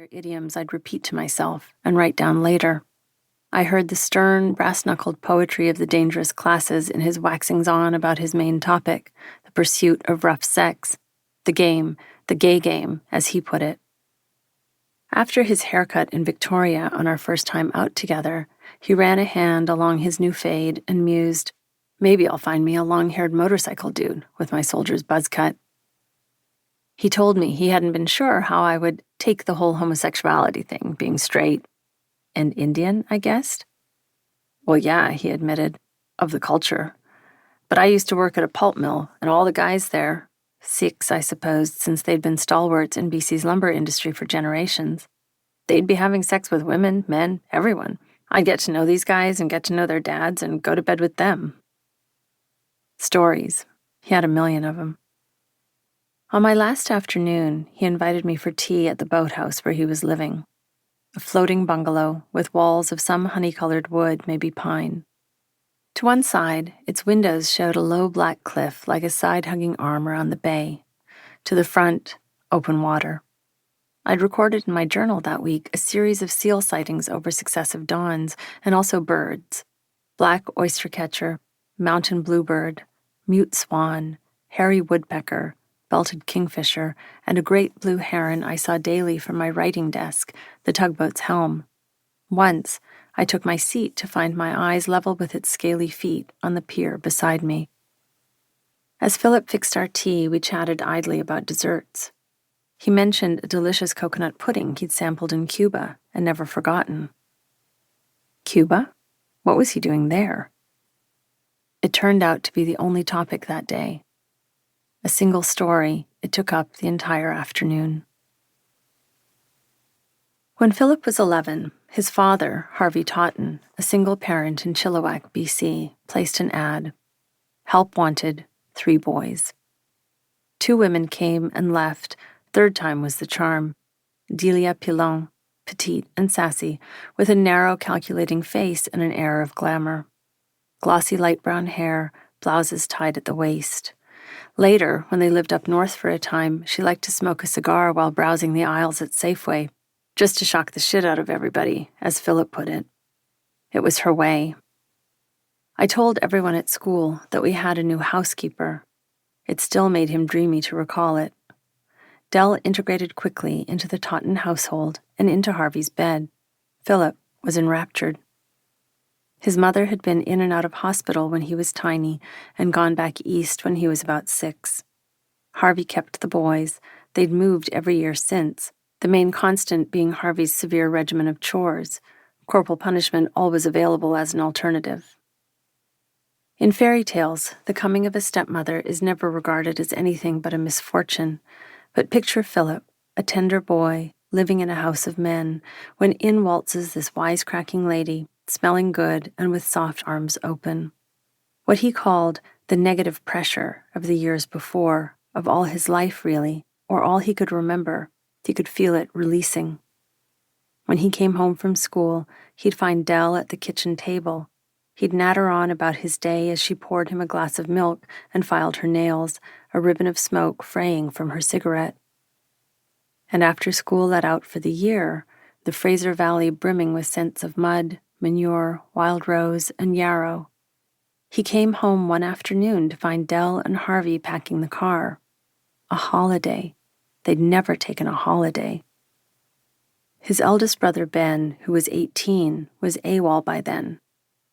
familiar idioms I'd repeat to myself and write down later. I heard the stern, brass-knuckled poetry of the dangerous classes in his waxings on about his main topic, the pursuit of rough sex, the game, the gay game, as he put it. After his haircut in Victoria on our first time out together, he ran a hand along his new fade and mused, "Maybe I'll find me a long-haired motorcycle dude with my soldier's buzz cut." He told me he hadn't been sure how I would take the whole homosexuality thing, being straight and Indian, I guessed. Well, yeah, he admitted, of the culture. But I used to work at a pulp mill, and all the guys there, 6, I supposed, since they'd been stalwarts in BC's lumber industry for generations, they'd be having sex with women, men, everyone. I'd get to know these guys and get to know their dads and go to bed with them. Stories. He had a million of them. On my last afternoon, he invited me for tea at the boathouse where he was living. A floating bungalow with walls of some honey-colored wood, maybe pine. To one side, its windows showed a low black cliff like a side-hugging arm around the bay. To the front, open water. I'd recorded in my journal that week a series of seal sightings over successive dawns, and also birds. Black oystercatcher, mountain bluebird, mute swan, hairy woodpecker, belted kingfisher, and a great blue heron I saw daily from my writing desk, the tugboat's helm. Once, I took my seat to find my eyes level with its scaly feet on the pier beside me. As Phillip fixed our tea, we chatted idly about desserts. He mentioned a delicious coconut pudding he'd sampled in Cuba and never forgotten. Cuba? What was he doing there? It turned out to be the only topic that day. A single story, it took up the entire afternoon. When Phillip was 11, his father, Harvey Totten, a single parent in Chilliwack, BC, placed an ad. Help wanted, 3 boys. 2 women came and left, third time was the charm. Delia Pilon, petite and sassy, with a narrow, calculating face and an air of glamour. Glossy light brown hair, blouses tied at the waist. Later, when they lived up north for a time, she liked to smoke a cigar while browsing the aisles at Safeway, just to shock the shit out of everybody, as Phillip put it. It was her way. I told everyone at school that we had a new housekeeper. It still made him dreamy to recall it. Del integrated quickly into the Totten household and into Harvey's bed. Phillip was enraptured. His mother had been in and out of hospital when he was tiny and gone back east when he was about 6. Harvey kept the boys. They'd moved every year since, the main constant being Harvey's severe regimen of chores, corporal punishment always available as an alternative. In fairy tales, the coming of a stepmother is never regarded as anything but a misfortune, but picture Phillip, a tender boy, living in a house of men, when in waltzes this wisecracking lady, smelling good and with soft arms open. What he called the negative pressure of the years before, of all his life really, or all he could remember, he could feel it releasing. When he came home from school, he'd find Del at the kitchen table. He'd natter on about his day as she poured him a glass of milk and filed her nails, a ribbon of smoke fraying from her cigarette. And after school let out for the year, the Fraser Valley brimming with scents of mud, manure, wild rose, and yarrow. He came home one afternoon to find Del and Harvey packing the car. A holiday. They'd never taken a holiday. His eldest brother Ben, who was 18, was AWOL by then.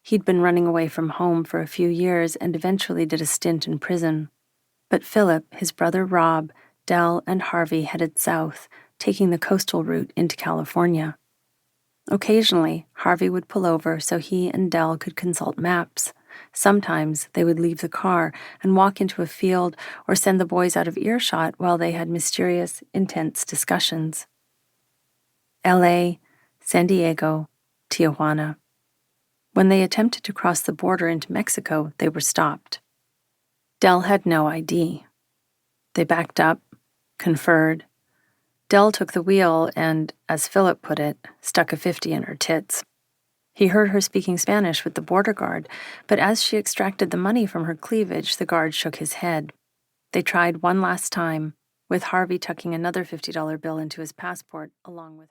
He'd been running away from home for a few years and eventually did a stint in prison. But Phillip, his brother Rob, Del, and Harvey headed south, taking the coastal route into California. Occasionally, Harvey would pull over so he and Del could consult maps. Sometimes they would leave the car and walk into a field or send the boys out of earshot while they had mysterious, intense discussions. LA, San Diego, Tijuana. When they attempted to cross the border into Mexico, they were stopped. Del had no ID. They backed up, conferred. Del took the wheel and, as Phillip put it, stuck a 50 in her tits. He heard her speaking Spanish with the border guard, but as she extracted the money from her cleavage, the guard shook his head. They tried one last time, with Harvey tucking another $50 bill into his passport along with her.